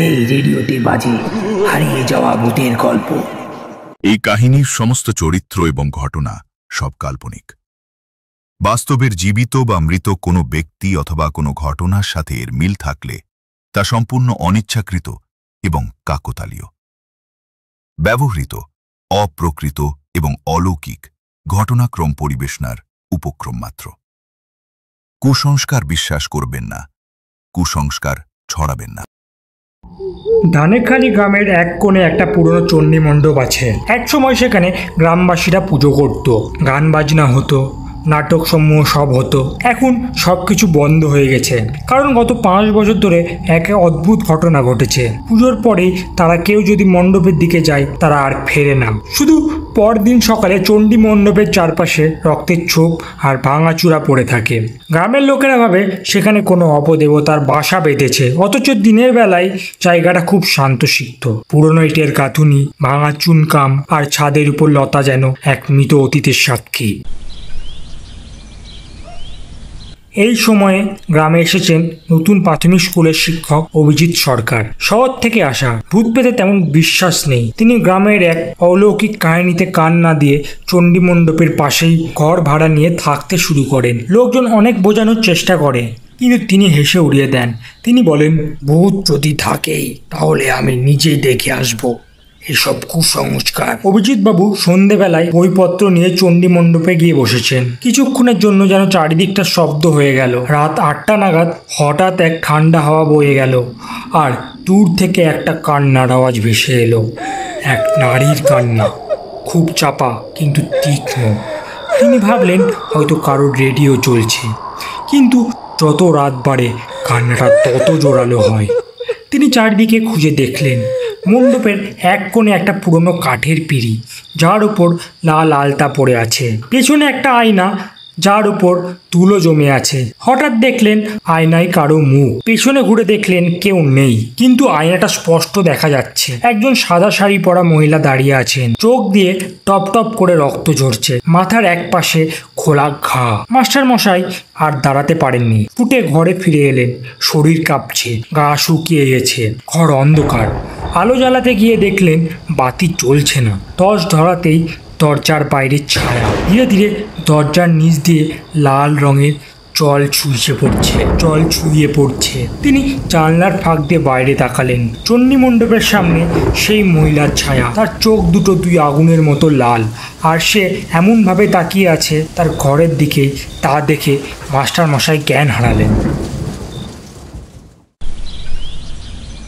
এই রেডিওতে বাজে হারিয়ে যাওয়া ভূতের গল্প। এই কাহিনীর সমস্ত চরিত্র এবং ঘটনা সব কাল্পনিক। বাস্তবের জীবিত বা মৃত কোনো ব্যক্তি অথবা কোনো ঘটনার সাথে এর মিল থাকলে তা সম্পূর্ণ অনিচ্ছাকৃত এবং কাকতালীয়। ব্যবহৃত অপ্রকৃত এবং অলৌকিক ঘটনাক্রম পরিবেশনার উপক্রম মাত্র। কুসংস্কার বিশ্বাস করবেন না, কুসংস্কার ছড়াবেন না। ধানেখালি গ্রামের এক কোণে একটা পুরনো চণ্ডী মণ্ডপ আছে। এক সময় সেখানে গ্রামবাসীরা পুজো করত, গান বাজনা হতো, নাটক সমূহ সব হতো। এখন সব কিছু বন্ধ হয়ে গেছে, কারণ গত 5 বছর ধরে এক অদ্ভুত ঘটনা ঘটেছে। পুজোর পরে তারা কেউ যদি মণ্ডপের দিকে যায় তারা আর ফেরে না। শুধু পরদিন সকালে চণ্ডী মণ্ডপের চারপাশে রক্তের ছোপ আর ভাঙাচূড়া পড়ে থাকে। গ্রামের লোকেরা ভাবে সেখানে কোনো অপদেবতার বাসা বেঁধেছে, অথচ দিনের বেলায় জায়গাটা খুব শান্তশিষ্ট। পুরনো ইটের গাঁথুনি, ভাঙা চুনকাম আর ছাদের উপর লতা যেন এক মৃত অতীতের সাক্ষী। এই সময়ে গ্রামে এসেছেন নতুন প্রাথমিক স্কুলের শিক্ষক অভিজিৎ সরকার। শহর থেকে আসা, ভূত পেতে তেমন বিশ্বাস নেই। তিনি গ্রামের এক অলৌকিক কাহিনীতে কান না দিয়ে চণ্ডী মণ্ডপের পাশেই ঘর ভাড়া নিয়ে থাকতে শুরু করেন। লোকজন অনেক বোঝানোর চেষ্টা করে, কিন্তু তিনি হেসে উড়িয়ে দেন। তিনি বলেন, ভূত যদি থাকেই তাহলে আমি নিজেই দেখে আসবো, এসব কুসংস্কার। অভিজিৎ বাবু সন্ধেবেলায় বইপত্র নিয়ে চণ্ডী মণ্ডপে গিয়ে বসেছেন। কিছুক্ষণের জন্য যেন চারিদিকটা শব্দ হয়ে গেল। রাত 8টা নাগাদ হঠাৎ এক ঠান্ডা হাওয়া বয়ে গেল, আর দূর থেকে একটা কান্নার আওয়াজ ভেসে এলো। এক নারীর কান্না, খুব চাপা কিন্তু তীক্ষ্ণ। তিনি ভাবলেন হয়তো কারোর রেডিও চলছে, কিন্তু যত রাত বাড়ে কান্নাটা তত জোরালো হয়। তিনি চারিদিকে খুঁজে দেখলেন। মণ্ডপের এক কোণে একটা পুরনো কাঠের পিঁড়ি, যার উপর লাল আলতা পড়ে আছে। পেছনে একটা আয়না, যার উপর ধুলো জমে আছে। হঠাৎ দেখলেন আয়নায় কারো মুখ। পেছনে ঘুরে দেখলেন কেউ নেই, কিন্তু আয়নাটা স্পষ্ট দেখা যাচ্ছে। একজন সাদা শাড়ি পরা মহিলা দাঁড়িয়ে আছেন, চোখ দিয়ে টপ টপ করে রক্ত ঝরছে, মাথার এক পাশে খোলা ঘা। মাস্টার মশাই আর দাঁড়াতে পারেননি, ফুটে ঘরে ফিরে এলেন। শরীর কাঁপছে, গা শুকিয়ে গেছে, ঘর অন্ধকার। আলো জ্বালাতে গিয়ে দেখলেন বাতি জ্বলছে না। টর্চ ধরাতেই দরজার বাইরে ছায়া। ধীরে ধীরে দরজার নিচ দিয়ে লাল রঙের জল ছুঁয়ে পড়ছে। তিনি জানলার ফাঁক দিয়ে বাইরে তাকালেন। চণ্ডী মণ্ডপের সামনে সেই মহিলার ছায়া, তার চোখ দুটো 2 আগুনের মতো লাল, আর সে এমনভাবে তাকিয়ে আছে তার ঘরের দিকে। তা দেখে মাস্টার মশাই জ্ঞান হারালেন।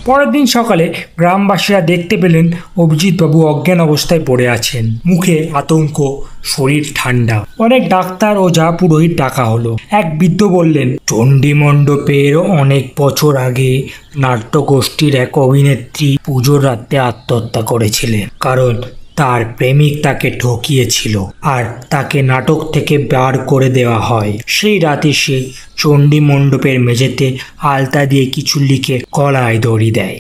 পরের দিন সকালে গ্রামবাসীরা দেখতে পেলেন অভিজিৎবাবু অজ্ঞান অবস্থায় পড়ে আছেন, মুখে আতঙ্ক, শরীর ঠান্ডা। অনেক ডাক্তার ও যা পুরোহিত ডাকা হলো। এক বৃদ্ধ বললেন, চণ্ডী মণ্ডপের অনেক বছর আগে নাট্যগোষ্ঠীর এক অভিনেত্রী পুজোর রাতে আত্মহত্যা করেছিলেন, কারণ তার প্রেমিক তাকে ঠকিয়েছিল আর তাকে নাটক থেকে বার করে দেওয়া হয়। সেই রাতে সে চণ্ডী মণ্ডপের মেঝেতে আলতা দিয়ে কিছু লিখে গলায় দড়ি দেয়।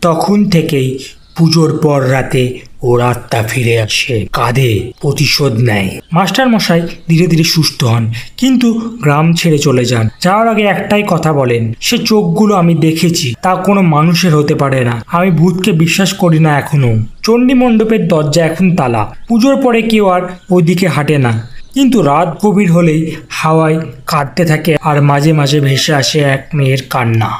তখন থেকেই পুজোর পর রাতে ওর আত্মা ফিরে আসে, কাঁধে, প্রতিশোধ নেয়। মাস্টার মশাই ধীরে ধীরে সুস্থ হন, কিন্তু গ্রাম ছেড়ে চলে যান। যাওয়ার আগে একটাই কথা বলেন, সে চোখগুলো আমি দেখেছি, তা কোনো মানুষের হতে পারে না। আমি ভূতকে বিশ্বাস করি না এখনো। চণ্ডী মণ্ডপের দরজা এখন তালা। পুজোর পরে কেউ আর ওইদিকে হাঁটে না, কিন্তু রাত গভীর হলেই হাওয়ায় কাঁদতে থাকে, আর মাঝে মাঝে ভেসে আসে এক মেয়ের কান্না।